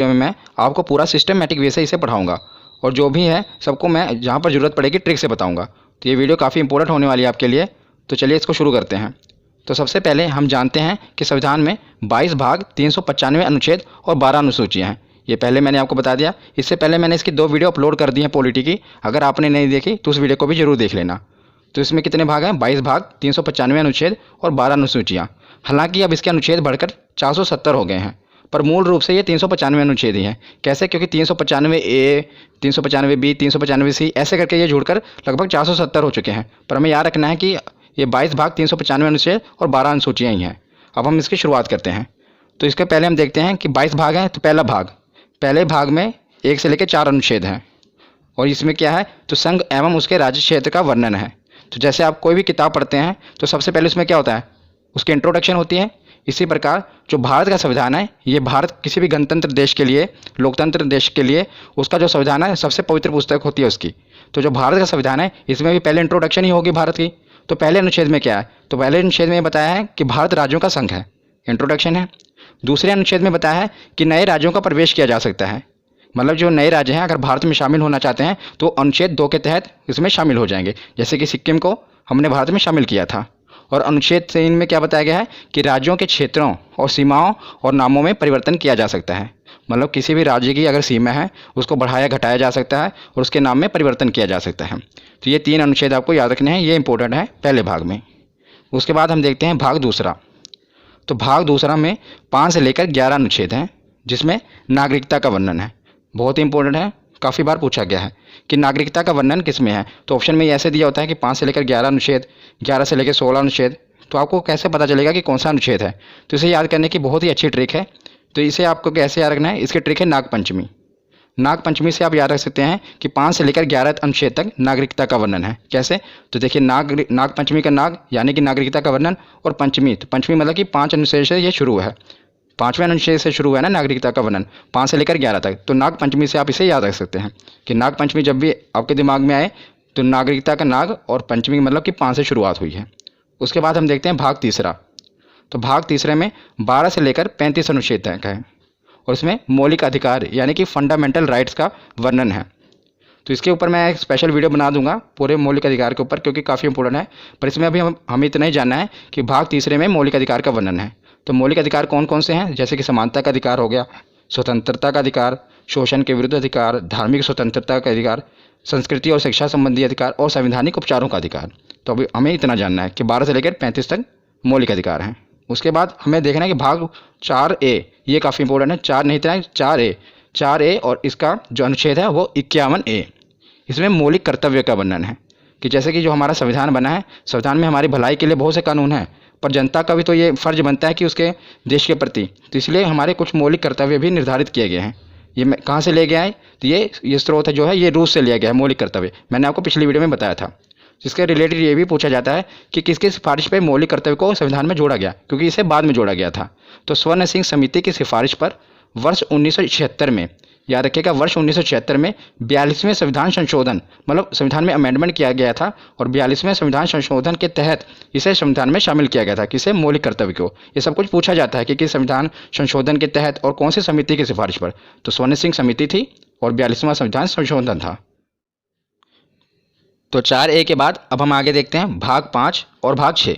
में मैं आपको पूरा सिस्टमेटिक वे से इसे पढ़ाऊंगा और जो भी है सबको मैं जहाँ पर ज़रूरत पड़ेगी ट्रिक से बताऊंगा। तो ये वीडियो काफ़ी इंपॉर्टेंट होने वाली है आपके लिए। तो चलिए इसको शुरू करते हैं। तो सबसे पहले हम जानते हैं कि संविधान में 22 भाग, 395 अनुच्छेद और 12 अनुसूचियाँ हैं। ये पहले मैंने आपको बता दिया। इससे पहले मैंने इसकी 2 वीडियो अपलोड कर दी हैं पॉलिटी की। अगर आपने नहीं देखी तो उस वीडियो को भी जरूर देख लेना। तो इसमें कितने भाग हैं? 22 भाग, 395 अनुच्छेद और 12 अनुसूचियाँ। हालांकि अब इसके अनुच्छेद बढ़कर 470 हो गए हैं, पर मूल रूप से ये 395 अनुच्छेद ही हैं। कैसे? क्योंकि 395A, 395B, 395C ऐसे करके ये जुड़कर लगभग 470 हो चुके हैं। पर हमें याद रखना है कि ये 22 भाग, 395 अनुच्छेद और 12 अनुसूचियाँ ही हैं। अब हम इसकी शुरुआत करते हैं। तो इसके पहले हम देखते हैं कि 22 भाग हैं। तो पहले भाग में 1 से लेकर 4 अनुच्छेद हैं और इसमें क्या है? तो संघ एवं उसके राज्य क्षेत्र का वर्णन है। तो जैसे आप कोई भी किताब पढ़ते हैं तो सबसे पहले उसमें क्या होता है? उसकी इंट्रोडक्शन होती है। इसी प्रकार जो भारत का संविधान है, ये भारत किसी भी गणतंत्र देश के लिए, लोकतंत्र देश के लिए उसका जो संविधान है सबसे पवित्र पुस्तक होती है उसकी। तो जो भारत का संविधान है इसमें भी पहले इंट्रोडक्शन ही होगी भारत की। तो पहले अनुच्छेद में क्या है? तो पहले अनुच्छेद में बताया है कि भारत राज्यों का संघ है, इंट्रोडक्शन है। दूसरे अनुच्छेद में बताया है कि नए राज्यों का प्रवेश किया जा सकता है, मतलब जो नए राज्य हैं अगर भारत में शामिल होना चाहते हैं तो अनुच्छेद 2 के तहत इसमें शामिल हो जाएंगे। जैसे कि सिक्किम को हमने भारत में शामिल किया था। और अनुच्छेद 3 में क्या बताया गया है कि राज्यों के क्षेत्रों और सीमाओं और नामों में परिवर्तन किया जा सकता है, मतलब किसी भी राज्य की अगर सीमा है उसको बढ़ाया घटाया जा सकता है और उसके नाम में परिवर्तन किया जा सकता है। तो ये 3 अनुच्छेद आपको याद रखने हैं, ये इंपॉर्टेंट है पहले भाग में। उसके बाद हम देखते हैं भाग दूसरा। तो भाग दूसरा में 5 से लेकर 11 अनुच्छेद हैं जिसमें नागरिकता का वर्णन है। बहुत ही इंपॉर्टेंट है, काफ़ी बार पूछा गया है कि नागरिकता का वर्णन किस में है। तो ऑप्शन में ऐसे दिया होता है कि 5 से लेकर 11 अनुच्छेद, 11 से लेकर 16 अनुच्छेद। तो आपको कैसे पता चलेगा कि कौन सा अनुच्छेद है? तो इसे याद करने की बहुत ही अच्छी ट्रिक है। तो इसे आपको कैसे याद रखना है? इसकी ट्रिक है नागपंचमी। नागपंचमी से आप याद रख सकते हैं कि 5 से लेकर 11 अनुच्छेद तक नागरिकता का वर्णन है। कैसे? तो देखिए नागपंचमी का नाग यानी कि नागरिकता का वर्णन, और पंचमी, तो पंचमी मतलब कि 5 अनुच्छेद से ये शुरू है, 5वें अनुच्छेद से शुरू है ना नागरिकता का वर्णन, 5 से लेकर 11 तक। तो नागपंचमी से आप इसे याद रख सकते हैं कि नागपंचमी जब भी आपके दिमाग में आए तो नागरिकता का नाग और पंचमी मतलब कि 5 से शुरुआत हुई है। उसके बाद हम देखते हैं भाग तीसरा। तो भाग तीसरे में 12 से लेकर 35 अनुच्छेद तक है और इसमें मौलिक अधिकार यानी कि फंडामेंटल राइट्स का वर्णन है। तो इसके ऊपर मैं एक स्पेशल वीडियो बना दूंगा पूरे मौलिक अधिकार के ऊपर, क्योंकि काफ़ी इंपॉर्टेंट है। पर इसमें अभी हमें इतना ही जानना है कि भाग तीसरे में मौलिक अधिकार का वर्णन है। तो मौलिक अधिकार कौन कौन से हैं? जैसे कि समानता का अधिकार हो गया, स्वतंत्रता का अधिकार, शोषण के विरुद्ध अधिकार, धार्मिक स्वतंत्रता का अधिकार, संस्कृति और शिक्षा संबंधी अधिकार और संवैधानिक उपचारों का अधिकार। तो अभी हमें इतना जानना है कि 12 से लेकर 35 तक मौलिक अधिकार हैं। उसके बाद हमें देखना है कि भाग 4A, ये काफ़ी इंपॉर्टेंट है। 4 नहीं था, 4A और इसका जो अनुच्छेद है वो 51A। इसमें मौलिक कर्तव्य का वर्णन है कि जैसे कि जो हमारा संविधान बना है, संविधान में हमारी भलाई के लिए बहुत से कानून हैं, पर जनता का भी तो ये फ़र्ज बनता है कि उसके देश के प्रति, तो इसलिए हमारे कुछ मौलिक कर्तव्य भी निर्धारित किए गए हैं। ये मैं कहाँ से ले गया है? तो ये स्रोत है जो है ये रूस से लिया गया है मौलिक कर्तव्य। मैंने आपको पिछली वीडियो में बताया था। जिसके रिलेटेड ये भी पूछा जाता है कि किसकी सिफारिश पर मौलिक कर्तव्य को संविधान में जोड़ा गया, क्योंकि इसे बाद में जोड़ा गया था। तो स्वर्ण सिंह समिति की सिफारिश पर वर्ष 1976 में, याद रखिएगा, वर्ष 1976 में 42वें संविधान संशोधन, मतलब संविधान में अमेंडमेंट किया गया था और 42वें संविधान संशोधन के तहत इसे संविधान में शामिल किया गया था, किसे? मौलिक कर्तव्य को। ये सब कुछ पूछा जाता है कि किस संविधान संशोधन के तहत और कौन सी समिति की सिफारिश पर। तो स्वर्ण सिंह समिति थी और 42वां संविधान संशोधन था। तो 4A के बाद अब हम आगे देखते हैं भाग 5 और भाग 6।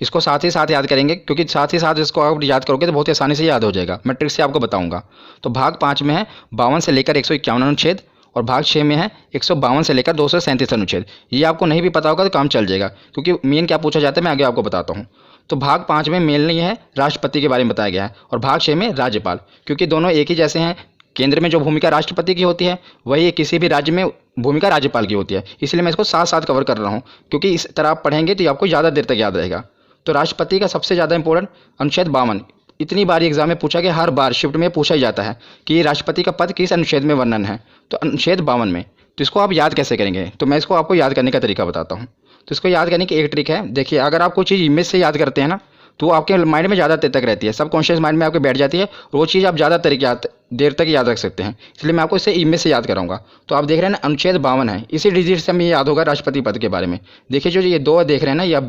इसको साथ ही साथ याद करेंगे, क्योंकि साथ ही साथ इसको आप याद करोगे तो बहुत आसानी से याद हो जाएगा। मैं ट्रिक से आपको बताऊंगा। तो भाग 5 में है 52 से लेकर 151 अनुच्छेद और भाग 6 में है 152 से लेकर 237 अनुच्छेद। ये आपको नहीं भी पता होगा तो काम चल जाएगा, क्योंकि मेन क्या पूछा जाता है मैं आगे आपको बताता हूँ। तो भाग 5 में मेन नहीं है, राष्ट्रपति के बारे में बताया गया है, और भाग 6 में राज्यपाल, क्योंकि दोनों एक ही जैसे हैं। केंद्र में जो भूमिका राष्ट्रपति की होती है वही किसी भी राज्य में भूमिका राज्यपाल की होती है। इसलिए मैं इसको साथ साथ कवर कर रहा हूँ, क्योंकि इस तरह आप पढ़ेंगे तो आपको ज़्यादा देर तक याद रहेगा। तो राष्ट्रपति का सबसे ज़्यादा इंपॉर्टेंट अनुच्छेद 52, इतनी बार एग्जाम में पूछा गया, हर बार शिफ्ट में पूछा ही जाता है कि राष्ट्रपति का पद किस अनुच्छेद में वर्णन है। तो अनुच्छेद 52 में। तो इसको आप याद कैसे करेंगे? तो मैं इसको आपको याद करने का तरीका बताता हूँ। तो इसको याद करने की एक ट्रिक है। देखिए, अगर आप कोई चीज़ इमेज से याद करते हैं ना तो आपके माइंड में ज़्यादा देर तक रहती है, सबकॉन्शियस माइंड में आपके बैठ जाती है और वो चीज़ आप ज़्यादा देर तक याद रख सकते हैं। इसलिए मैं आपको इसे इमेज से याद कराऊंगा। तो आप देख रहे हैं ना, अनुच्छेद 52 है, इसी डिजिट से हमें याद होगा राष्ट्रपति पद के बारे में। देखिए जो ये 2 देख रहे हैं ना, ये अब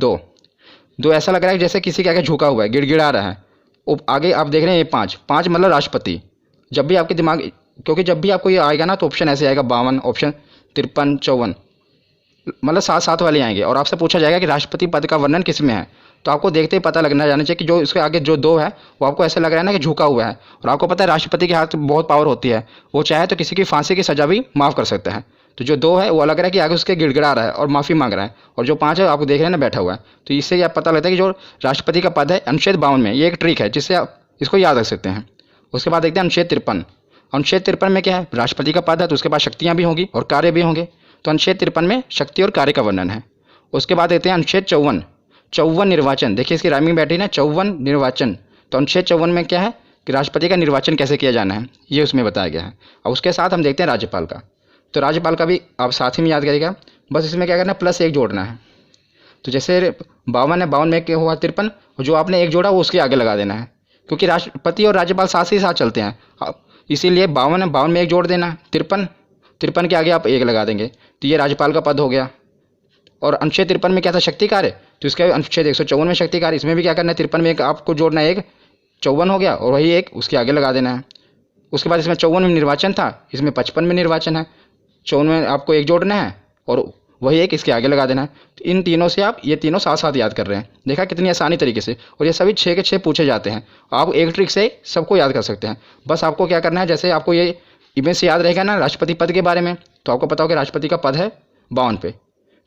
2 ऐसा लग रहा है जैसे किसी के आगे झुका हुआ है, गिड़गिड़ा रहा है। आगे आप देख रहे हैं ये 5 मतलब राष्ट्रपति। जब भी आपके दिमाग, क्योंकि जब भी आपको ये आएगा ना तो ऑप्शन ऐसे आएगा 52 ऑप्शन 53 54, मतलब 7 वाले आएंगे और आपसे पूछा जाएगा कि राष्ट्रपति पद का वर्णन किस में है। तो आपको देखते ही पता लगना जाना चाहिए कि जो इसके आगे जो 2 है वो आपको ऐसा लग रहा है ना कि झुका हुआ है। और आपको पता है राष्ट्रपति के हाथ में बहुत पावर होती है, वो चाहे तो किसी की फांसी की सज़ा भी माफ़ कर सकता है। तो जो 2 है वो लग रहा है कि आगे उसके गिड़गिड़ा रहा है और माफ़ी मांग रहा है, और जो 5 है आपको देख रहे हैं ना बैठा हुआ है। तो इससे आप पता लगता है कि जो राष्ट्रपति का पद है अनुच्छेद 52 में, ये एक ट्रिक है जिससे आप इसको याद रख सकते हैं। उसके बाद देखते हैं अनुच्छेद 53। अनुच्छेद 53 में क्या है, राष्ट्रपति का पद है तो उसके पास शक्तियाँ भी होंगी और कार्य भी होंगे। तो अनुच्छेद 53 में शक्ति और कार्य का वर्णन है। उसके बाद देखते हैं अनुच्छेद 54 निर्वाचन। देखिए इसकी राइमिंग बैठी ना, 54 निर्वाचन। तो अनुच्छेद 54 में क्या है कि राष्ट्रपति का निर्वाचन कैसे किया जाना है, ये उसमें बताया गया है। और उसके साथ हम देखते हैं राज्यपाल का। तो राज्यपाल का भी आप साथ ही में याद करिएगा, बस इसमें क्या करना है, +1 जोड़ना है। तो जैसे 52 है, 52 में क्या हुआ 53, जो आपने 1 जोड़ा वो उसके आगे लगा देना है, क्योंकि राष्ट्रपति और राज्यपाल साथ ही साथ चलते हैं। इसीलिए 52 है, 52 में 1 जोड़ देना, 53 के आगे आप 1 लगा देंगे, तो ये राज्यपाल का पद हो गया। और अनुच्छेद 53 में क्या था, शक्ति कार्य, तो इसका अनुच्छेद 154 में शक्ति कार्य, इसमें भी क्या करना है, 53 में 1 आपको जोड़ना है, 1 54 हो गया और वही 1 उसके आगे लगा देना है। उसके बाद इसमें 54 में निर्वाचन था, इसमें 55 में निर्वाचन है, 54 में आपको 1 जोड़ना है और वही 1 इसके आगे लगा देना है। तो इन तीनों से आप ये तीनों साथ साथ याद कर रहे हैं, देखा कितनी आसानी तरीके से। और ये सभी 6 के 6 पूछे जाते हैं, आप एक ट्रिक से सबको याद कर सकते हैं। बस आपको क्या करना है, जैसे आपको ये इमेज से याद रहेगा ना राष्ट्रपति पद के बारे में, तो आपको पता हो कि राष्ट्रपति का पद है 52 पे,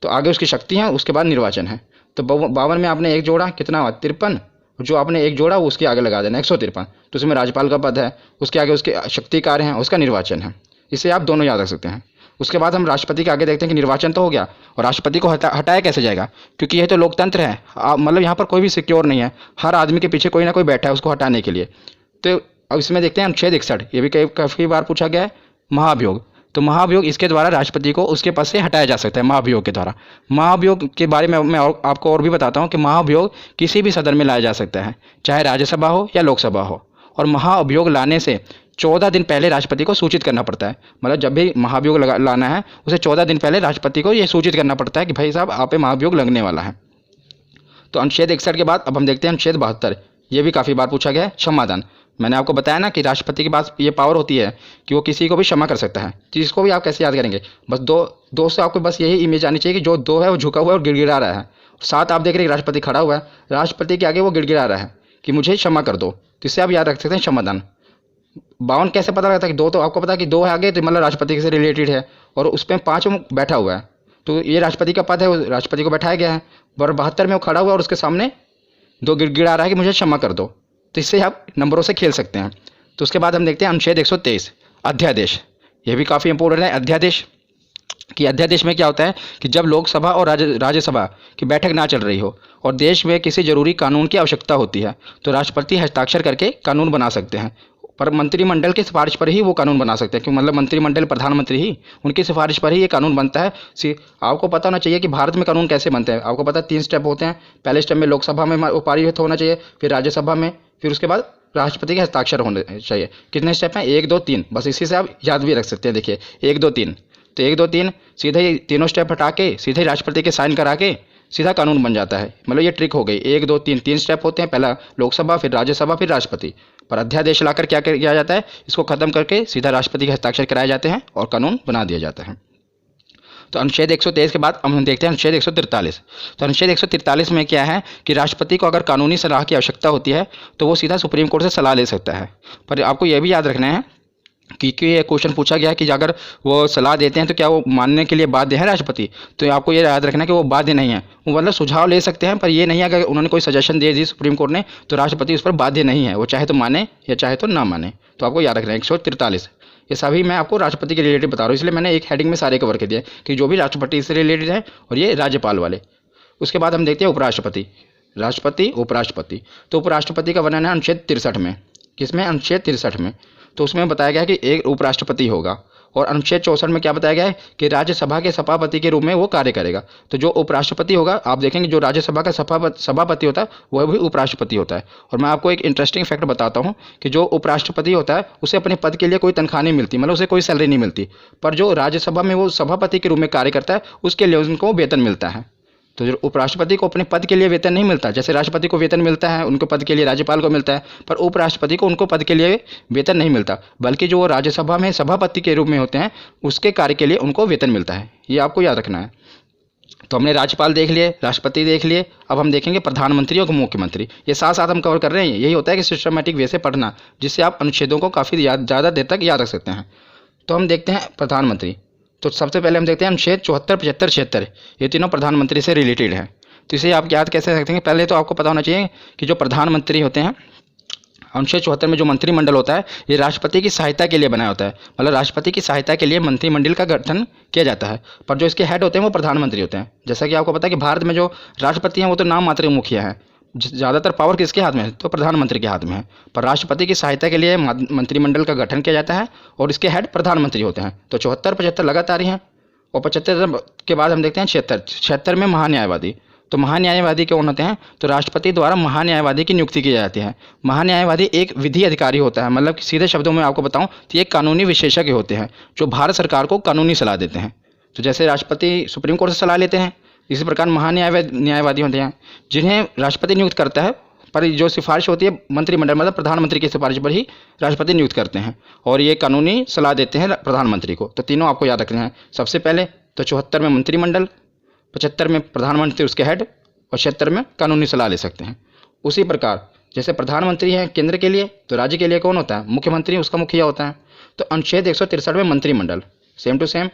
तो आगे उसकी शक्ति है, उसके बाद निर्वाचन है। तो 52 में आपने 1 जोड़ा, कितना हुआ 53, जो आपने 1 जोड़ा वो उसके आगे लगा देना 153, तो उसमें राज्यपाल का पद है, उसके आगे उसके शक्ति कार्य हैं, उसका निर्वाचन है। इससे आप दोनों याद रख सकते हैं। उसके बाद हम राष्ट्रपति के आगे देखते हैं कि निर्वाचन तो हो गया, और राष्ट्रपति को हटाया कैसे जाएगा, क्योंकि यह तो लोकतंत्र है, मतलब यहाँ पर कोई भी सिक्योर नहीं है, हर आदमी के पीछे कोई ना कोई बैठा है उसको हटाने के लिए। तो अब इसमें देखते हैं अनुच्छेद 61, ये भी काफ़ी बार पूछा गया है, महाभियोग। तो महाभियोग, इसके द्वारा राष्ट्रपति को उसके पद से हटाया जा सकता है, महाभियोग के द्वारा। महाभियोग के बारे में मैं आपको और भी बताता हूँ कि महाभियोग किसी भी सदन में लाया जा सकता है, चाहे राज्यसभा हो या लोकसभा हो। और महाअभियोग लाने से 14 दिन पहले राष्ट्रपति को सूचित करना पड़ता है, मतलब जब भी महाभियोग लाना है उसे 14 दिन पहले राष्ट्रपति को ये सूचित करना पड़ता है कि भाई साहब आप पे महाभियोग लगने वाला है। तो अनुच्छेद 61 के बाद अब हम देखते हैं अनुच्छेद 72, ये भी काफ़ी बार पूछा गया है, क्षमादान। मैंने आपको बताया ना कि राष्ट्रपति के पास ये पावर होती है कि वो किसी को भी क्षमा कर सकता है। तो इसको भी आप कैसे याद करेंगे, बस दो से आपको बस यही इमेज आनी चाहिए कि जो 2 है वो झुका हुआ है और गिड़गिड़ा रहा है, 7 आप देख रहे हैं राष्ट्रपति खड़ा हुआ है, राष्ट्रपति के आगे वो गिड़गिड़ा रहा है कि मुझे क्षमा कर दो। तो इससे आप याद रख सकते हैं क्षमादान। 52 कैसे पता लगता है कि 2, तो आपको पता है कि 2 है आगे, तो मतलब राष्ट्रपति से रिलेटेड है, और उस पर 5 बैठा हुआ है, तो ये राष्ट्रपति का पद है, वो राष्ट्रपति को बैठाया गया है। और 72 में वो खड़ा हुआ है और उसके सामने 2 गिड़गिड़ा रहा है कि मुझे क्षमा कर दो। तो इससे आप नंबरों से खेल सकते हैं। तो उसके बाद हम देखते हैं अनुच्छेद 123, अध्यादेश। ये भी काफ़ी इंपॉर्टेंट है, अध्यादेश। कि अध्यादेश में क्या होता है कि जब लोकसभा और राज्यसभा की बैठक ना चल रही हो और देश में किसी जरूरी कानून की आवश्यकता होती है, तो राष्ट्रपति हस्ताक्षर करके कानून बना सकते हैं, पर मंत्रिमंडल की सिफारिश पर ही वो कानून बना सकते हैं, क्योंकि मतलब मंत्रिमंडल प्रधानमंत्री ही उनकी सिफारिश पर ही ये कानून बनता है। आपको पता होना चाहिए कि भारत में कानून कैसे बनते हैं। आपको पता है 3 स्टेप होते हैं, पहले स्टेप में लोकसभा में वो पारित होना चाहिए, फिर राज्यसभा में, फिर उसके बाद राष्ट्रपति के हस्ताक्षर होने चाहिए। कितने स्टेप हैं, 1 2 3, बस इसी से आप याद भी रख सकते हैं। देखिए 1 2 3, तो 1 2 3 सीधे ही तीनों स्टेप हटा के सीधे राष्ट्रपति के साइन करा के सीधा कानून बन जाता है। मतलब ये ट्रिक हो गई, 1 2 3 3 स्टेप होते हैं, पहला लोकसभा, फिर राज्यसभा, फिर राष्ट्रपति। पर अध्यादेश लाकर क्या किया जाता है, इसको खत्म करके सीधा राष्ट्रपति के हस्ताक्षर कराए जाते हैं और कानून बना दिया जाता है। तो अनुच्छेद 123 के बाद हम देखते हैं अनुच्छेद 143। तो अनुच्छेद 143 में क्या है कि राष्ट्रपति को अगर कानूनी सलाह की आवश्यकता होती है तो वो सीधा सुप्रीम कोर्ट से सलाह ले सकता है। पर आपको यह भी याद रखना है कि ये क्वेश्चन पूछा गया कि अगर वो सलाह देते हैं तो क्या वो मानने के लिए बाध्य है राष्ट्रपति, तो आपको ये याद रखना है कि वो बाध्य नहीं है। वो मतलब सुझाव ले सकते हैं, पर ये नहीं है अगर उन्होंने कोई सजेशन दे दी सुप्रीम कोर्ट ने तो राष्ट्रपति उस पर बाध्य नहीं है, वो चाहे तो माने या चाहे तो ना माने। तो आपको याद रखना है 143। ये सभी मैं आपको राष्ट्रपति के रिलेटेड बता रहा हूँ, इसलिए मैंने एक हेडिंग में सारे कवर कर दिए कि जो भी राष्ट्रपति से रिलेटेड है और ये राज्यपाल वाले। उसके बाद हम देखते हैं उपराष्ट्रपति, राष्ट्रपति, उपराष्ट्रपति। तो उपराष्ट्रपति का वर्णन है अनुच्छेद 63 में। किसमें, अनुच्छेद 63 में। तो उसमें बताया गया है कि एक उपराष्ट्रपति होगा। और अनुच्छेद 64 में क्या बताया गया है कि राज्यसभा के सभापति के रूप में वो कार्य करेगा। तो जो उपराष्ट्रपति होगा, आप देखेंगे जो राज्यसभा का सभापति होता है वह भी उपराष्ट्रपति होता है। और मैं आपको एक इंटरेस्टिंग फैक्ट बताता हूँ कि जो उपराष्ट्रपति होता है उसे अपने पद के लिए कोई तनख्वाह नहीं मिलती, मतलब उसे कोई सैलरी नहीं मिलती। पर जो राज्यसभा में वो सभापति के रूप में कार्य करता है उसके लिए उनको वेतन मिलता है। तो जो उपराष्ट्रपति को अपने पद के लिए वेतन नहीं मिलता, जैसे राष्ट्रपति को वेतन मिलता है उनके पद के लिए, राज्यपाल को मिलता है, पर उपराष्ट्रपति को उनको पद के लिए वेतन नहीं मिलता, बल्कि जो वो राज्यसभा में सभापति के रूप में होते हैं उसके कार्य के लिए उनको वेतन मिलता है। ये आपको याद रखना है। तो हमने राज्यपाल देख लिए, राष्ट्रपति देख लिए, अब हम देखेंगे प्रधानमंत्री और मुख्यमंत्री। ये साथ साथ हम कवर कर रहे हैं। यही होता है कि सिस्टमेटिक वे से पढ़ना, जिससे आप अनुच्छेदों को काफ़ी ज़्यादा देर तक याद रख सकते हैं। तो हम देखते हैं प्रधानमंत्री। तो सबसे पहले हम देखते हैं अनुच्छेद 74, 75, 76, ये तीनों प्रधानमंत्री से रिलेटेड हैं। तो इसे आप याद कैसे रख सकते हैं? पहले तो आपको पता होना चाहिए कि जो प्रधानमंत्री होते हैं, अनुच्छेद 74 में जो मंत्रिमंडल होता है ये राष्ट्रपति की सहायता के लिए बनाया होता है, मतलब राष्ट्रपति की सहायता के लिए मंत्रिमंडल का गठन किया जाता है, पर जो इसके हेड होते हैं वो प्रधानमंत्री होते हैं। जैसा कि आपको पता है कि भारत में जो राष्ट्रपति हैं वो तो नाम मात्र मुखिया हैं, ज़्यादातर पावर किसके हाथ में है? तो प्रधानमंत्री के हाथ में है, पर राष्ट्रपति की सहायता के लिए मंत्रिमंडल का गठन किया जाता है और इसके हेड प्रधानमंत्री होते हैं। तो 74, 75 लगातार ही हैं। और 75 के बाद हम देखते हैं 76। 76 में महान्यायवादी। तो महान्यायवादी कौन होते हैं? तो राष्ट्रपति द्वारा महान्यायवादी की नियुक्ति की जाती है। महान्यायवादी एक विधि अधिकारी होता है, मतलब सीधे शब्दों में आपको बताऊं तो ये कानूनी विशेषज्ञ होते हैं जो भारत सरकार को कानूनी सलाह देते हैं। तो जैसे राष्ट्रपति सुप्रीम कोर्ट से सलाह लेते हैं, इसी प्रकार न्यायवादी होते हैं जिन्हें राष्ट्रपति नियुक्त करता है, पर जो सिफारिश होती है मंत्रिमंडल, मतलब प्रधानमंत्री की सिफारिश पर ही राष्ट्रपति नियुक्त करते हैं और ये कानूनी सलाह देते हैं प्रधानमंत्री को। तो तीनों आपको याद रखने हैं। सबसे पहले तो 74 में मंत्रिमंडल, 75 में प्रधानमंत्री उसके हेड और 76 में कानूनी सलाह ले सकते हैं। उसी प्रकार जैसे प्रधानमंत्री है केंद्र के लिए, तो राज्य के लिए कौन होता है? मुख्यमंत्री, उसका मुखिया होता है। तो अनुच्छेद 163 में मंत्रिमंडल, सेम टू सेम।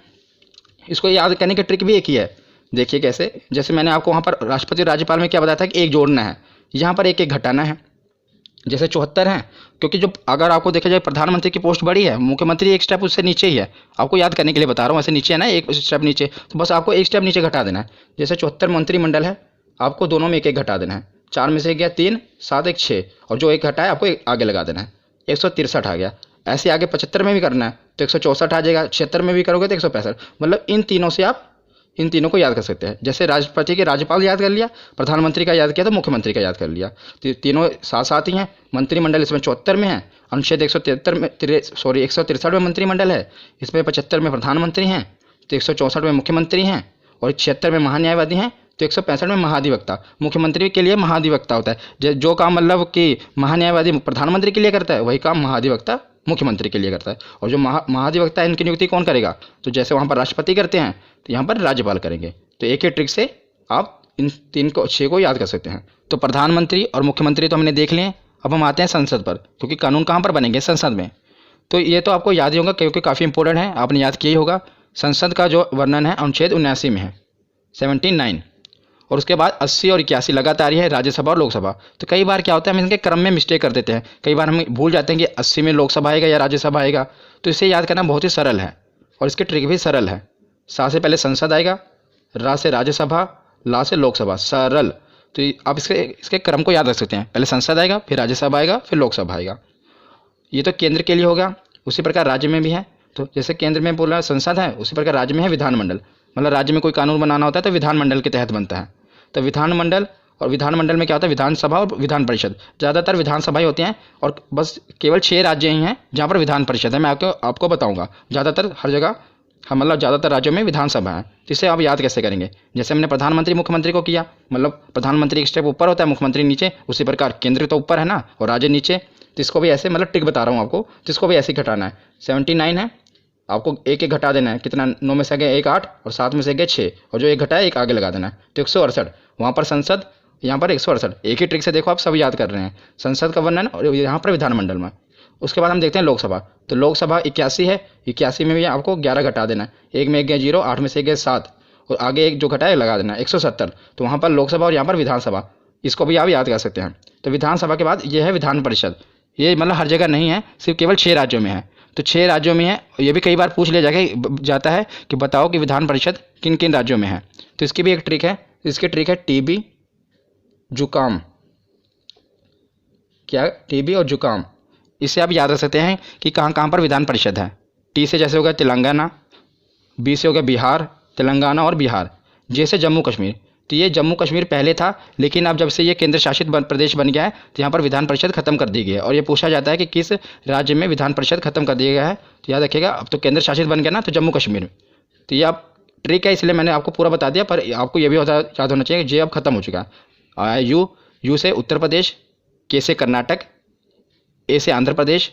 इसको याद करने की ट्रिक भी एक ही है। देखिए कैसे, जैसे मैंने आपको वहाँ पर राष्ट्रपति और राज्यपाल में क्या बताया था कि एक जोड़ना है, यहाँ पर एक एक घटाना है। जैसे 74 है, क्योंकि जो अगर आपको देखा जाए प्रधानमंत्री की पोस्ट बड़ी है, मुख्यमंत्री एक स्टेप उससे नीचे ही है, आपको याद करने के लिए बता रहा हूँ। ऐसे नीचे है ना, एक स्टेप नीचे, तो बस आपको एक स्टेप नीचे घटा देना है। जैसे 74 मंत्रिमंडल है, आपको दोनों में एक एक घटा देना है। 4 में से गया 3, 7, 1, 6, और जो एक घटा है आपको आगे लगा देना है। 163 आ गया। ऐसे आगे 75 में भी करना है तो 164 आ जाएगा। 76 में भी करोगे तो 165। मतलब इन तीनों से आप इन तीनों को याद कर सकते हैं। जैसे राष्ट्रपति के राज्यपाल याद कर लिया, प्रधानमंत्री का याद किया तो मुख्यमंत्री का याद कर लिया। तो तीनों साथ साथ ही हैं। मंत्रिमंडल इसमें 74 में है, अनुच्छेद 163 में 163 में मंत्रिमंडल है, इसमें 75 में प्रधानमंत्री हैं, तो 164 में मुख्यमंत्री हैं, और 76 में महान्यायवादी हैं, तो 165 में महाधिवक्ता। मुख्यमंत्री के लिए महाधिवक्ता होता है। जो काम मतलब कि महान्यायवादी प्रधानमंत्री के लिए करता है, वही काम महाधिवक्ता मुख्यमंत्री के लिए करता है। और जो महाधिवक्ता है, इनकी नियुक्ति कौन करेगा? तो जैसे वहाँ पर राष्ट्रपति करते हैं तो यहाँ पर राज्यपाल करेंगे। तो एक ही ट्रिक से आप इन 6 को याद कर सकते हैं। तो प्रधानमंत्री और मुख्यमंत्री तो हमने देख लिए। अब हम आते हैं संसद पर, क्योंकि कानून कहाँ पर बनेंगे? संसद में। तो ये तो आपको याद ही होगा क्योंकि काफ़ी इंपॉर्टेंट है, आपने याद किया ही होगा। संसद का जो वर्णन है अनुच्छेद 79 में है, 79, और उसके बाद 80 और 81 लगातार ही है, राज्यसभा और लोकसभा। तो कई बार क्या होता है, हम इनके क्रम में मिस्टेक कर देते हैं। कई बार हम भूल जाते हैं कि 80 में लोकसभा आएगा या राज्यसभा आएगा। तो इसे याद करना बहुत ही सरल है और इसकी ट्रिक भी सरल है। सा से पहले संसद आएगा, रा से राज्यसभा, ला से लोकसभा, सरल। तो आप इसके क्रम को याद रख सकते हैं। पहले संसद आएगा, फिर राज्यसभा आएगा, फिर लोकसभा आएगा। ये तो केंद्र के लिए होगा। उसी प्रकार राज्य में भी है। तो जैसे केंद्र में बोला संसद है, उसी प्रकार राज्य में है विधानमंडल। मतलब राज्य में कोई कानून बनाना होता है तो विधानमंडल के तहत बनता है। तो विधानमंडल, और विधानमंडल में क्या होता है? विधानसभा और विधान परिषद। ज़्यादातर विधानसभाएं होती हैं और बस केवल 6 राज्य ही हैं जहाँ पर विधान परिषद है। मैं आपको बताऊँगा। ज़्यादातर हर जगह मतलब ज़्यादातर राज्यों में विधानसभा है। तो इसे आप याद कैसे करेंगे? जैसे हमने प्रधानमंत्री मुख्यमंत्री को किया, मतलब प्रधानमंत्री एक स्टेप ऊपर होता है, मुख्यमंत्री नीचे। उसी प्रकार केंद्र तो ऊपर है ना और राज्य नीचे। तो इसको भी ऐसे, मतलब ट्रिक बता रहा हूँ आपको, जिसको भी ऐसे ही घटाना है। 79 है, आपको एक एक घटा देना है। कितना? 9 में से गए 1, 8, और 7 में से गए 6, और जो एक घटा है एक आगे लगा देना है। तो 168। वहाँ पर संसद, यहाँ पर 168। एक ही ट्रिक से देखो आप सब याद कर रहे हैं। संसद का वर्णन और यहाँ पर विधानमंडल में। उसके बाद हम देखते हैं लोकसभा। तो लोकसभा 81 है, 81 में भी आपको 11 घटा देना है। 1 में 1 गए 0, 8 में से गए 7, और आगे एक जो घटा है लगा देना है 170। तो वहाँ पर लोकसभा और यहाँ पर विधानसभा, इसको भी आप याद कर सकते हैं। तो विधानसभा के बाद ये है विधान परिषद। ये मतलब हर जगह नहीं है, सिर्फ केवल 6 राज्यों में है। तो 6 राज्यों में है। ये भी कई बार पूछ लिया जाता है कि बताओ कि विधान परिषद किन किन राज्यों में है। तो इसकी भी एक ट्रिक है। इसकी ट्रिक है टीबी, जुकाम। क्या? टीबी और जुकाम। इससे आप याद रख सकते हैं कि कहाँ कहाँ पर विधान परिषद है। टी से जैसे हो गया तेलंगाना, बी से हो गया बिहार, तेलंगाना और बिहार। जे से जम्मू कश्मीर। तो ये जम्मू कश्मीर पहले था, लेकिन अब जब से ये केंद्र शासित प्रदेश बन गया है तो यहाँ पर विधान परिषद खत्म कर दी गई है। और ये पूछा जाता है कि किस राज्य में विधान परिषद खत्म कर दिया गया है। तो याद रखिएगा, अब तो केंद्र शासित बन गया ना, तो जम्मू कश्मीर में। तो ये आप ट्रिक है इसलिए मैंने आपको पूरा बता दिया, पर आपको ये भी याद होना चाहिए कि जे अब खत्म हो चुका है। यू से उत्तर प्रदेश, के से कर्नाटक, ए से आंध्र प्रदेश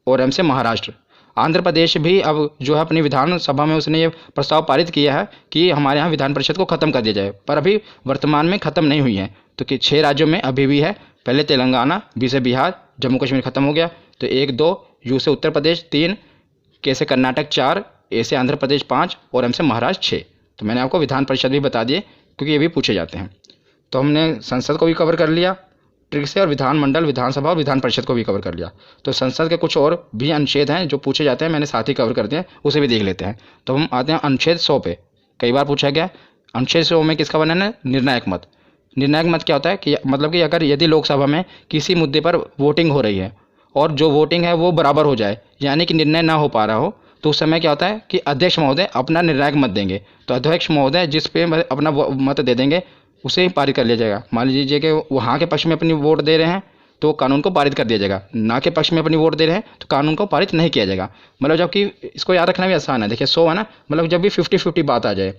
और एम से महाराष्ट्र। आंध्र प्रदेश भी अब जो है अपनी विधानसभा में उसने ये प्रस्ताव पारित किया है कि हमारे यहाँ विधान परिषद को ख़त्म कर दिया जाए, पर अभी वर्तमान में ख़त्म नहीं हुई है। तो कि 6 राज्यों में अभी भी है, पहले तेलंगाना, बी से बिहार, जम्मू कश्मीर ख़त्म हो गया। तो 1, 2, यू से उत्तर प्रदेश 3, के से कर्नाटक 4, ए से आंध्र प्रदेश 5 और एम से महाराष्ट्र 6। तो मैंने आपको विधान परिषद भी बता दिए क्योंकि ये भी पूछे जाते हैं। तो हमने संसद को भी कवर कर लिया ट्रिक से, और विधानमंडल, विधानसभा और विधान परिषद को भी कवर कर लिया। तो संसद के कुछ और भी अनुच्छेद हैं जो पूछे जाते हैं, मैंने साथ ही कवर कर दिए, उसे भी देख लेते हैं। तो हम आते हैं अनुच्छेद 100 पे। कई बार पूछा गया अनुच्छेद 100 में किसका वर्णन है? निर्णायक मत। निर्णायक मत क्या होता है कि मतलब कि अगर यदि लोकसभा में किसी मुद्दे पर वोटिंग हो रही है और जो वोटिंग है वो बराबर हो जाए, यानी कि निर्णय ना हो पा रहा हो, तो उस समय क्या होता है कि अध्यक्ष महोदय अपना निर्णायक मत देंगे। तो अध्यक्ष महोदय जिस पे अपना मत दे देंगे उसे पारित कर लिया जाएगा। मान लीजिए कि वहाँ के पक्ष में अपनी वोट दे रहे हैं तो कानून को पारित कर दिया जाएगा, ना के पक्ष में अपनी वोट दे रहे हैं तो कानून को पारित नहीं किया जाएगा। मतलब जबकि इसको याद रखना भी आसान है। देखिए 100 है ना, मतलब जब भी 50-50 बात आ जाए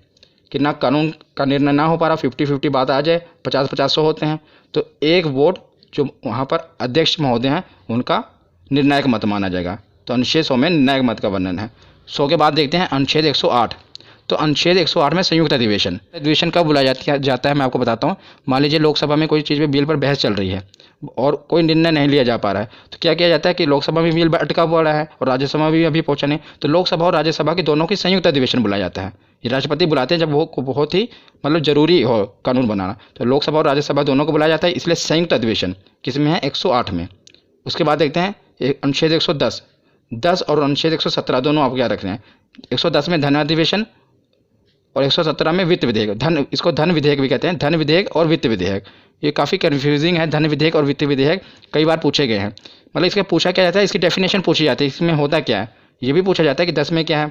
कि ना कानून का निर्णय ना हो पा रहा, 50-50 बात आ जाए, 50-50 100 होते हैं, तो एक वोट जो वहाँ पर अध्यक्ष महोदय हैं उनका निर्णायक मत माना जाएगा। तो अनुच्छेद 100 में निर्णायक मत का वर्णन है। 100 के बाद देखते हैं अनुच्छेद 108। तो अनुच्छेद 108 में संयुक्त अधिवेशन। अधिवेशन कब बुलाया जाता है मैं आपको बताता हूँ। मान लीजिए लोकसभा में कोई चीज़ पे बिल पर बहस चल रही है और कोई निर्णय नहीं लिया जा पा रहा है, तो क्या किया जाता है कि लोकसभा में बिल अटका पड़ा है और राज्यसभा में भी अभी पहुंचा नहीं, तो लोकसभा और राज्यसभा की दोनों की संयुक्त अधिवेशन बुलाया जाता है। ये राष्ट्रपति बुलाते हैं जब वो बहुत ही मतलब जरूरी हो कानून बनाना, तो लोकसभा और राज्यसभा दोनों को बुलाया जाता है, इसलिए संयुक्त अधिवेशन किसमें है? 108 में। उसके बाद देखते हैं अनुच्छेद 110 और अनुच्छेद 117 दोनों आपको याद रखने हैं। 110 में धन अधिवेशन और 117 में वित्त विधेयक। इसको धन विधेयक भी कहते हैं, धन विधेयक और वित्त विधेयक। ये काफ़ी कन्फ्यूजिंग है, धन विधेयक और वित्त विधेयक कई बार पूछे गए हैं। मतलब इसका पूछा क्या जाता है, इसकी डेफिनेशन पूछी जाती है, इसमें होता क्या है ये भी पूछा जाता है कि 10 में क्या है।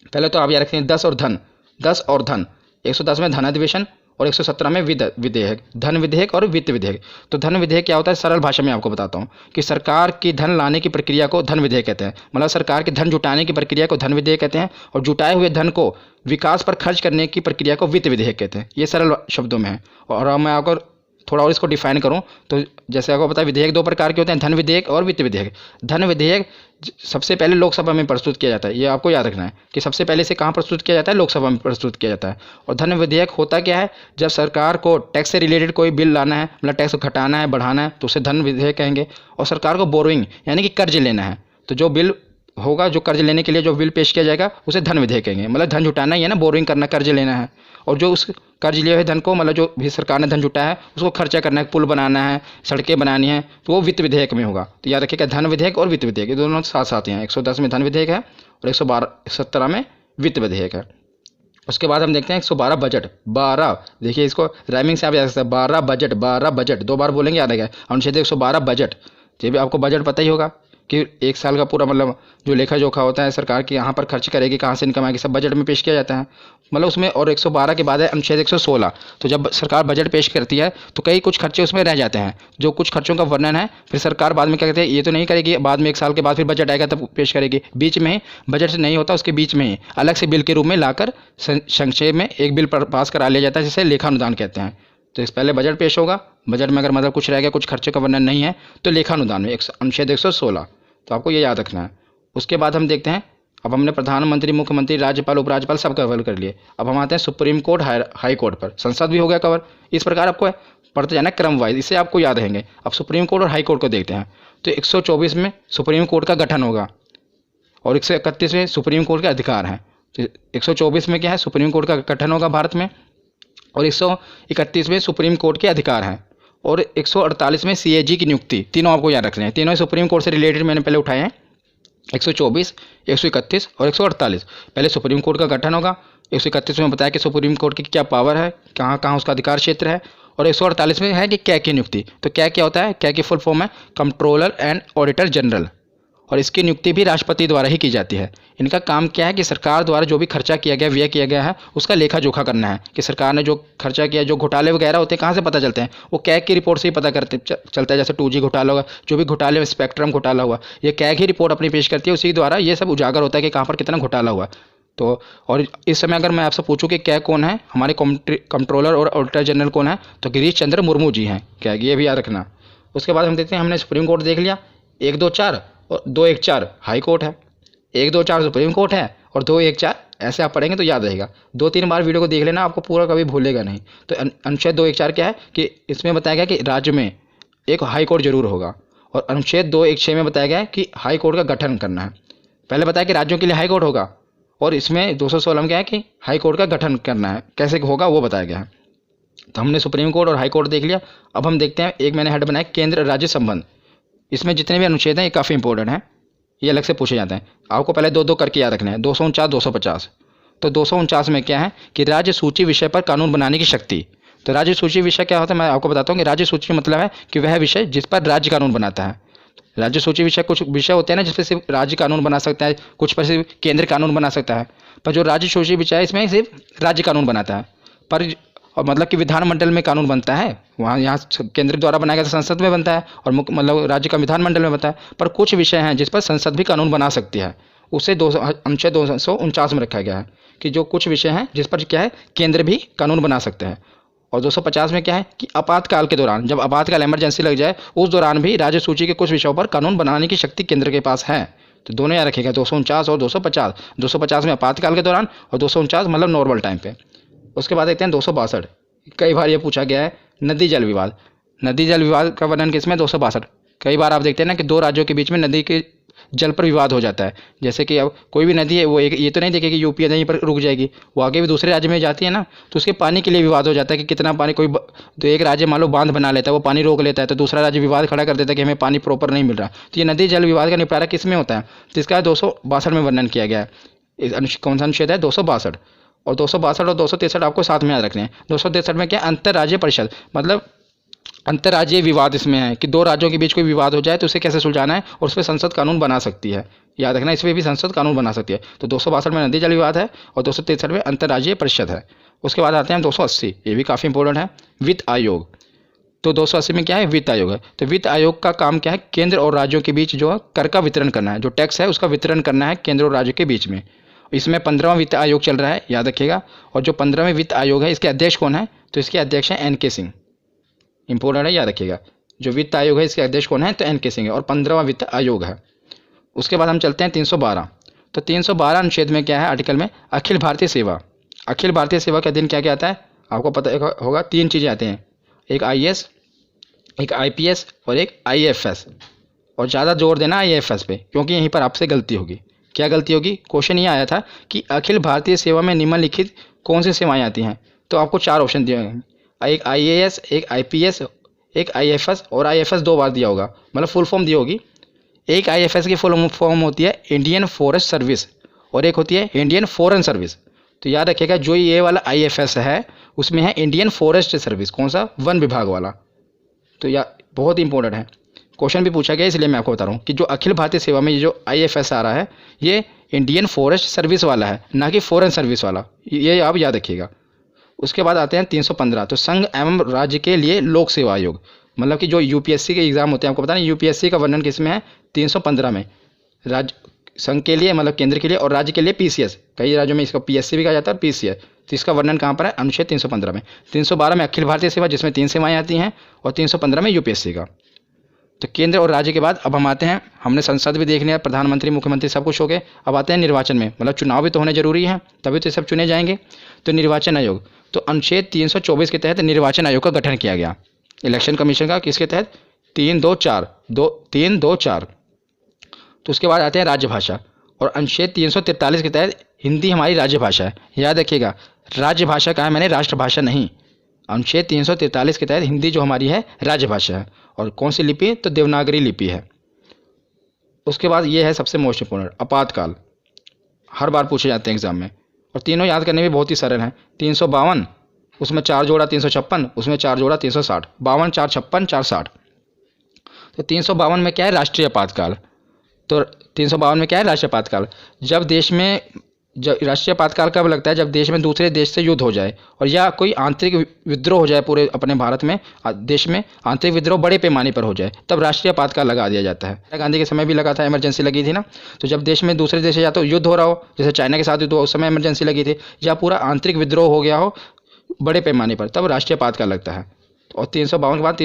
पहले तो आप याद रखते हैं 10 और धन। 110 में धन अधिवेशन और 117 में विधेयक, धन विधेयक और वित्त विधेयक। तो धन विधेयक क्या होता है, सरल भाषा में आपको बताता हूँ कि सरकार की धन लाने की प्रक्रिया को धन विधेयक कहते हैं। मतलब सरकार की धन जुटाने की प्रक्रिया को धन विधेयक कहते हैं और जुटाए हुए धन को विकास पर खर्च करने की प्रक्रिया को वित्त विधेयक कहते हैं। ये सरल शब्दों में है। और अब मैं आपको थोड़ा और इसको डिफाइन करूं तो जैसे आपको पता है विधेयक 2 प्रकार के होते हैं, धन विधेयक और वित्त विधेयक। धन विधेयक सबसे पहले लोकसभा में प्रस्तुत किया जाता है, ये आपको याद रखना है कि सबसे पहले से कहाँ प्रस्तुत किया जाता है, लोकसभा में प्रस्तुत किया जाता है। और धन विधेयक होता क्या है, जब सरकार को टैक्स से रिलेटेड कोई बिल लाना है, मतलब टैक्स घटाना है बढ़ाना है, तो उसे धन विधेयक कहेंगे। और सरकार को बोरोइंग यानी कि कर्ज लेना है, तो जो बिल होगा, जो कर्ज लेने के लिए जो बिल पेश किया जाएगा उसे धन विधेयक कहेंगे। मतलब धन जुटाना ही है ना, बोरोइंग करना, कर्ज लेना है। और जो उस कर्ज लिए हुए धन को, मतलब जो भी सरकार ने धन जुटाया है उसको खर्चा करना है, पुल बनाना है, सड़कें बनानी है, तो वो वित्त विधेयक में होगा। तो याद रखिएगा धन विधेयक और वित्त विधेयक ये दोनों साथ साथ हैं। 110 में धन विधेयक है और 117 में वित्त विधेयक है। उसके बाद हम देखते हैं 112 बजट। 12 देखिए, इसको राइमिंग से आप याद सकते हैं, 12 बजट, 12 बजट 2 बार बोलेंगे, याद रहेगा। अनुच्छेद 112 बजट। ये भी आपको बजट पता ही होगा कि एक साल का पूरा मतलब जो लेखा जोखा होता है सरकार की, यहाँ पर खर्च करेगी, कहाँ से इनकम आएगी, सब बजट में पेश किया जाता है। मतलब उसमें और 112 के बाद है अनुच्छेद 116। तो जब सरकार बजट पेश करती है तो कई कुछ खर्चे उसमें रह जाते हैं, जो कुछ खर्चों का वर्णन है फिर सरकार बाद में क्या कहते हैं, ये तो नहीं करेगी, बाद में 1 साल के बाद फिर बजट आएगा तब पेश करेगी। बीच में ही बजट से नहीं होता, उसके बीच में ही अलग से बिल के रूप में लाकर संक्षेप में एक बिल पास करा लिया जाता है, जिसे लेखानुदान कहते हैं। तो इस पहले बजट पेश होगा, बजट में अगर मतलब कुछ रह गया, कुछ खर्चे का वर्णन नहीं है, तो लेखानुदान में अनुच्छेद 116। तो आपको ये याद रखना है। उसके बाद हम देखते हैं, अब हमने प्रधानमंत्री, मुख्यमंत्री, राज्यपाल, उपराज्यपाल सब कवर कर लिए। अब हम आते हैं सुप्रीम कोर्ट, हाई कोर्ट पर। संसद भी हो गया कवर। इस प्रकार आपको पढ़ते जाना क्रम वाइज, इससे आपको याद रहेंगे। अब सुप्रीम कोर्ट और हाई कोर्ट को देखते हैं। तो 124 में सुप्रीम कोर्ट का गठन होगा और 131 में सुप्रीम कोर्ट के अधिकार हैं। तो 124 में क्या है, सुप्रीम कोर्ट का गठन होगा भारत में, और 131 में सुप्रीम कोर्ट के अधिकार हैं, और 148 में CAG की नियुक्ति। तीनों आपको याद रखने हैं, तीनों सुप्रीम कोर्ट से रिलेटेड मैंने पहले उठाए हैं। 124, 131 और 148। पहले सुप्रीम कोर्ट का गठन होगा। 131 में बताया कि सुप्रीम कोर्ट की क्या पावर है, कहाँ कहाँ उसका अधिकार क्षेत्र है, और 148 में है कि क्या की नियुक्ति। तो क्या होता है, क्या की फुल फॉर्म है कंट्रोलर एंड ऑडिटर जनरल, और इसकी नियुक्ति भी राष्ट्रपति द्वारा ही की जाती है। इनका काम क्या है कि सरकार द्वारा जो भी खर्चा किया गया, व्यय किया गया है, उसका लेखा जोखा करना है कि सरकार ने जो खर्चा किया, जो घोटाले वगैरह होते हैं कहाँ से पता चलते हैं, वो कैग की रिपोर्ट से ही पता चलता है। जैसे 2G घोटाला होगा, जो भी घोटाले, स्पेक्ट्रम घोटाला हुआ, ये कैग ही रिपोर्ट अपनी पेश करती है, उसी द्वारा ये सब उजागर होता है कि कहाँ पर कितना घोटाला हुआ। तो और इस समय अगर मैं आपसे पूछूं कि क्या कौन है हमारे कंट्रोलर और ऑडिटर जनरल कौन है, तो गिरीश चंद्र मुर्मू जी हैं। क्या ये भी याद रखना। उसके बाद हम देखते हैं, हमने सुप्रीम कोर्ट देख लिया, 1, 2, 4 और 2, 1, 4 हाई कोर्ट है, 1, 2, 4 सुप्रीम कोर्ट है और 2, 1, 4 ऐसे आप पढ़ेंगे तो याद रहेगा। 2-3 बार वीडियो को देख लेना, आपको पूरा कभी भूलेगा नहीं। तो अनुच्छेद 2, 1, 4 क्या है कि इसमें बताया गया कि राज्य में एक हाई कोर्ट जरूर होगा। और अनुच्छेद 2, 1, 6 में बताया गया है कि हाई कोर्ट का गठन करना है। पहले बताया कि राज्यों के लिए हाई कोर्ट होगा, और इसमें 216 में क्या है कि हाई कोर्ट का गठन करना है, कैसे होगा वो बताया गया है। तो हमने सुप्रीम कोर्ट और हाई कोर्ट देख लिया। अब हम देखते हैं, एक मैंने हेड बनाया केंद्र राज्य संबंध। इसमें जितने भी अनुच्छेद हैं ये काफ़ी इंपॉर्टेंट हैं, ये अलग से पूछे जाते हैं। आपको पहले 2-2 करके याद रखना है। 249, 250। तो 249 में क्या है कि राज्य सूची विषय पर कानून बनाने की शक्ति। तो राज्य सूची विषय क्या होता है, मैं आपको बताता हूँ कि राज्य सूची मतलब है कि वह विषय जिस पर राज्य कानून बनाता है। राज्य सूची विषय, कुछ विषय होते हैं ना जिस पर सिर्फ राज्य कानून बना सकता है, कुछ पर सिर्फ केंद्र कानून बना सकता है। पर जो राज्य सूची विषय है इसमें सिर्फ राज्य कानून बनाता है, पर और मतलब कि विधानमंडल में कानून बनता है, वहाँ यहाँ केंद्र द्वारा बनाया गया तो संसद में बनता है, और मतलब राज्य का विधानमंडल में बनता है। पर कुछ विषय हैं जिस पर संसद भी कानून बना सकती है, उसे अनुच्छेद 249 में रखा गया है कि जो कुछ विषय हैं जिस पर क्या है केंद्र भी कानून बना सकते हैं। और 250 में क्या है कि आपातकाल के दौरान, जब आपातकाल इमरजेंसी लग जाए, उस दौरान भी राज्य सूची के कुछ विषयों पर कानून बनाने की शक्ति केंद्र के पास है। तो दोनों याद रखिएगा, 249 और 250। 250 में आपातकाल के दौरान और 249 मतलब नॉर्मल टाइम पे। उसके बाद देखते हैं 262। कई बार ये पूछा गया है, नदी जल विवाद। नदी जल विवाद का वर्णन किसमें, 262। कई बार आप देखते हैं ना कि दो राज्यों के बीच में नदी के जल पर विवाद हो जाता है। जैसे कि अब कोई भी नदी है, वो एक ये तो नहीं देखेगी यूपी यहीं पर रुक जाएगी, वो आगे भी दूसरे राज्य में जाती है ना, तो उसके पानी के लिए विवाद हो जाता है कि कितना पानी। तो एक राज्य मान लो बांध बना लेता है, वो पानी रोक लेता है, तो दूसरा राज्य विवाद खड़ा कर देता है कि हमें पानी प्रॉपर नहीं मिल रहा। तो ये नदी जल विवाद का निपटारा किस में होता है, तो इसका 262 में वर्णन किया गया है। कौन सा अनुच्छेद है, 262। और 262 और 263 आपको साथ में याद रखने हैं। 263 में क्या, अंतर्राज्यीय परिषद, मतलब अंतर्राज्यीय विवाद इसमें है कि दो राज्यों के बीच कोई विवाद हो जाए तो उसे कैसे सुलझाना है, और उस पर संसद कानून बना सकती है। याद रखना, इसमें भी संसद कानून बना सकती है। तो 262 में नदी जल विवाद है और 263 में अंतर्राज्यीय परिषद है। उसके बाद आते हैं 280, ये भी काफ़ी इंपॉर्टेंट है, वित्त आयोग। तो 280 में क्या है, वित्त आयोग है। तो वित्त आयोग का काम क्या है, केंद्र और राज्यों के बीच जो है कर का वितरण करना है, जो टैक्स है उसका वितरण करना है केंद्र और राज्य के बीच में। इसमें 15वां वित्त आयोग चल रहा है, याद रखिएगा। और जो 15वें वित्त आयोग है, इसके अध्यक्ष कौन है, तो इसके अध्यक्ष हैं NK सिंह। इंपॉर्टेंट है, याद रखिएगा। जो वित्त आयोग है इसके अध्यक्ष कौन है, तो NK सिंह है, और 15वां वित्त आयोग है। उसके बाद हम चलते हैं 312। तो 312 अनुच्छेद में क्या है, आर्टिकल में अखिल भारतीय सेवा। अखिल भारतीय सेवा के अधीन क्या क्या आता है, आपको पता होगा, 3 चीज़ें आती हैं, एक IAS, एक IPS और एक IAFS। और ज़्यादा जोर देना IAFS पे, क्योंकि यहीं पर आपसे गलती होगी। क्या गलती होगी, क्वेश्चन ये आया था कि अखिल भारतीय सेवा में निम्नलिखित कौन सी सेवाएं आती हैं, तो आपको 4 ऑप्शन दिए हैं, एक IAS, एक IPS, एक IAFS, और IAFS 2 बार दिया होगा, मतलब फुल फॉर्म दी होगी। एक IAFS की फुल फॉर्म होती है इंडियन फॉरेस्ट सर्विस, और एक होती है इंडियन फॉरेन सर्विस। तो याद रखिएगा, जो ये वाला IAFS है उसमें है इंडियन फॉरेस्ट सर्विस, कौन सा, वन विभाग वाला। तो यह बहुत इंपॉर्टेंट है, क्वेश्चन भी पूछा गया, इसलिए मैं आपको बता रहा हूँ कि जो अखिल भारतीय सेवा में ये जो IAFS आ रहा है, ये इंडियन फॉरेस्ट सर्विस वाला है, ना कि फॉरेन सर्विस वाला, ये आप याद रखिएगा। उसके बाद आते हैं 315। तो संघ एवं राज्य के लिए लोक सेवा आयोग, मतलब कि जो UPSC के एग्जाम होते हैं, आपको पता नहीं UPSC का वर्णन किस में है, 315 में। राज्य संघ के लिए मतलब केंद्र के लिए, और राज्य के लिए PCS, कई राज्यों में इसका PSC भी कहा जाता है और PCS। तो इसका वर्णन कहाँ पर है, अनुच्छेद 315 में। 312 में अखिल भारतीय सेवा, जिसमें 3 सेवाएं आती हैं, और 315 में UPSC का। तो केंद्र और राज्य के बाद अब हम आते हैं, हमने संसद भी देख लिया, प्रधानमंत्री मुख्यमंत्री सब कुछ हो गए। अब आते हैं निर्वाचन में, मतलब चुनाव भी तो होने जरूरी है, तभी तो सब चुने जाएंगे। तो निर्वाचन आयोग, तो अनुच्छेद 324 के तहत निर्वाचन आयोग का गठन किया गया, इलेक्शन कमीशन का, किसके तहत, 324। तो उसके बाद आते हैं राज्यभाषा, और अनुच्छेद 343 के तहत हिंदी हमारी राज्यभाषा है। याद रखिएगा, राज्यभाषा कहा है मैंने, राष्ट्रभाषा नहीं। अनुच्छेद 343 के तहत हिंदी जो हमारी है राज्यभाषा है, और कौन सी लिपि, तो देवनागरी लिपि है। उसके बाद ये है सबसे मोस्ट इंपोर्टेंट, आपातकाल, हर बार पूछे जाते हैं एग्जाम में, और तीनों याद करने में बहुत ही सरल हैं। 352, उसमें 4 जोड़ा 356, उसमें 4 जोड़ा 360, 52 4 56 4 60। तो 352 में क्या है, राष्ट्रीय आपातकाल। तो 352 में क्या है, राष्ट्रीय आपातकाल, जब देश में जब राष्ट्रीय आपातकाल कब लगता है? जब देश में दूसरे देश से युद्ध हो जाए और या कोई आंतरिक विद्रोह हो जाए, पूरे अपने भारत में देश में आंतरिक विद्रोह बड़े पैमाने पर हो जाए, तब राष्ट्रीय आपातकाल लगा दिया जाता है। इंदिरा गांधी के समय भी लगा था, इमरजेंसी लगी थी ना। तो जब देश में दूसरे देश से या तो युद्ध हो रहा हो, जैसे चाइना के साथ युद्ध हो, उस समय इमरजेंसी लगी थी, या पूरा आंतरिक विद्रोह हो गया हो बड़े पैमाने पर, तब राष्ट्रीय आपातकाल लगता है। और 352 के बाद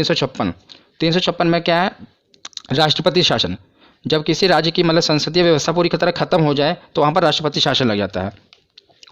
356 में क्या है? राष्ट्रपति शासन। जब किसी राज्य की मतलब संसदीय व्यवस्था पूरी तरह खत्म हो जाए तो वहाँ पर राष्ट्रपति शासन लग जाता है।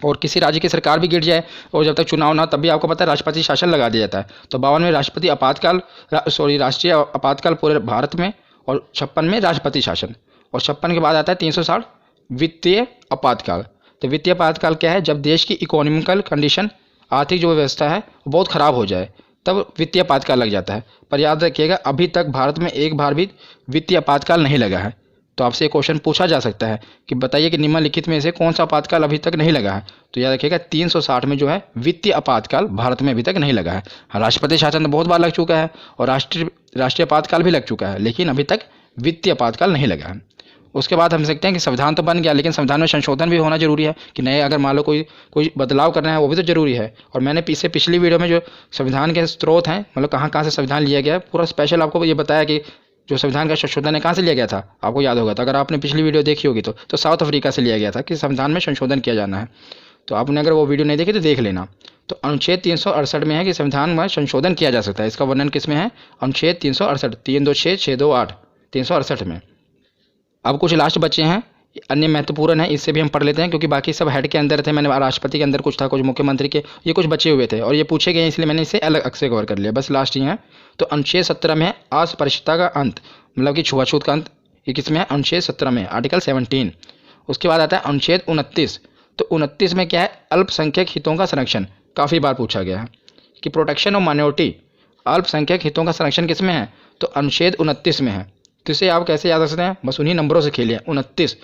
और किसी राज्य की सरकार भी गिर जाए और जब तक चुनाव ना हो, तब भी आपको पता है राष्ट्रपति शासन लगा दिया जाता है। तो 52 में राष्ट्रीय राष्ट्रीय आपातकाल पूरे भारत में, और 56 में राष्ट्रपति शासन, और 56 के बाद आता है 360 वित्तीय आपातकाल। तो वित्तीय आपातकाल क्या है? जब देश की इकोनॉमिकल कंडीशन, आर्थिक जो व्यवस्था है वो बहुत ख़राब हो जाए, तब वित्तीय आपातकाल लग जाता है। पर याद रखिएगा, अभी तक भारत में एक बार भी वित्तीय आपातकाल नहीं लगा है। तो आपसे एक क्वेश्चन पूछा जा सकता है कि बताइए कि निम्नलिखित में से कौन सा आपातकाल अभी तक नहीं लगा है? तो याद रखिएगा 360 में जो है वित्तीय आपातकाल भारत में अभी तक नहीं लगा है। राष्ट्रपति शासन तो बहुत बार लग चुका है और राष्ट्रीय आपातकाल भी लग चुका है, लेकिन अभी तक वित्तीय आपातकाल नहीं लगा है। उसके बाद हम सकते हैं कि संविधान तो बन गया, लेकिन संविधान में संशोधन भी होना जरूरी है कि नए, अगर मान लो कोई बदलाव करना है, वो भी तो जरूरी है। और मैंने पिछली वीडियो में जो संविधान के स्रोत हैं, मतलब कहाँ कहाँ से संविधान लिया गया है, पूरा स्पेशल आपको ये बताया कि जो संविधान का संशोधन है कहाँ से लिया गया था, आपको याद होगा। तो अगर आपने पिछली वीडियो देखी होगी तो साउथ अफ्रीका से लिया गया था कि संविधान में संशोधन किया जाना है। तो आपने अगर वो वीडियो नहीं देखी तो देख लेना। तो अनुच्छेद 368 में है कि संविधान में संशोधन किया जा सकता है। इसका वर्णन किस में है? अनुच्छेद 368, 326, 628, 368 में। अब कुछ लास्ट बचे हैं, अन्य महत्वपूर्ण है, इससे भी हम पढ़ लेते हैं क्योंकि बाकी सब हेड के अंदर थे। मैंने राष्ट्रपति के अंदर कुछ था, कुछ मुख्यमंत्री के, ये कुछ बचे हुए थे और ये पूछे गए, इसलिए मैंने इसे अलग से कवर कर लिया। बस लास्ट ही है। तो अनुच्छेद 17 में है अस्पृश्यता का अंत, मतलब कि छुआछूत का अंत। ये किसमें है? अनुच्छेद 17 में, आर्टिकल 17। उसके बाद आता है अनुच्छेद 29। तो 29 में क्या है? अल्पसंख्यक हितों का संरक्षण। काफ़ी बार पूछा गया है कि प्रोटेक्शन ऑफ माइनॉरिटी, अल्पसंख्यक हितों का संरक्षण किस में है? तो अनुच्छेद 29 में है। तो इसे आप कैसे याद रख सकते हैं? बस उन्हीं नंबरों से खेलिए। 29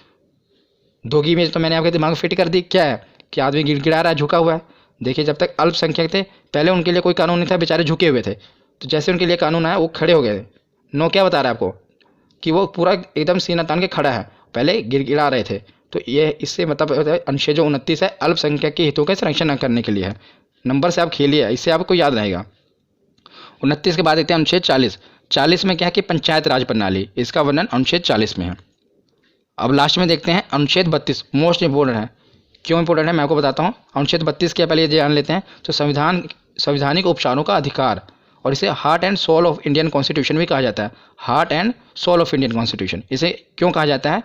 दोगी में तो मैंने आपके दिमाग में फिट कर दी। क्या है कि आदमी गिड़गिड़ा रहा है, झुका हुआ है। देखिए, जब तक अल्पसंख्यक थे पहले उनके लिए कोई कानून नहीं था, बेचारे झुके हुए थे। तो जैसे उनके लिए कानून आया वो खड़े हो गए। नो क्या बता रहा है आपको कि वो पूरा एकदम सीना तान के खड़ा है, पहले गिड़गिड़ा रहे थे। तो ये इससे मतलब अनुच्छेद जो 29 है अल्पसंख्यक के हितों का संरक्षण करने के लिए है। नंबर से आप खेलिए, इससे आपको याद रहेगा। 29 के बाद देखते हैं अनुच्छेद 40। 40 में क्या है कि पंचायत राज प्रणाली, इसका वर्णन अनुच्छेद 40 में है। अब लास्ट में देखते हैं अनुच्छेद 32, मोस्ट इंपॉर्टेंट है। क्यों इंपॉर्टेंट है मैं आपको बताता हूँ। अनुच्छेद 32 क्या, पहले ये जान लेते हैं। तो संवैधानिक उपचारों का अधिकार, और इसे heart and soul of Indian constitution भी कहा जाता है। Heart and soul of Indian constitution इसे क्यों कहा जाता है?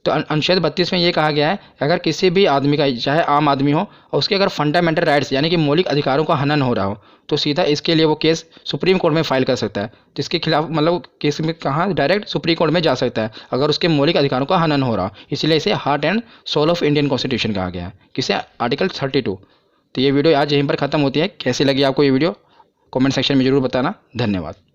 तो अनुच्छेद 32 में ये कहा गया है अगर किसी भी आदमी का, चाहे आम आदमी हो, और उसके अगर फंडामेंटल राइट्स यानी कि मौलिक अधिकारों का हनन हो रहा हो, तो सीधा इसके लिए वो केस सुप्रीम कोर्ट में फाइल कर सकता है। तो इसके खिलाफ मतलब केस में कहाँ डायरेक्ट सुप्रीम कोर्ट में जा सकता है अगर उसके मौलिक अधिकारों का हनन हो रहा हो। इसलिए इसे heart and soul of Indian constitution कहा गया है। किसे? आर्टिकल 32। तो ये वीडियो आज यहीं पर ख़त्म होती है। कैसी लगी आपको ये वीडियो? कमेंट सेक्शन में ज़रूर बताना। धन्यवाद।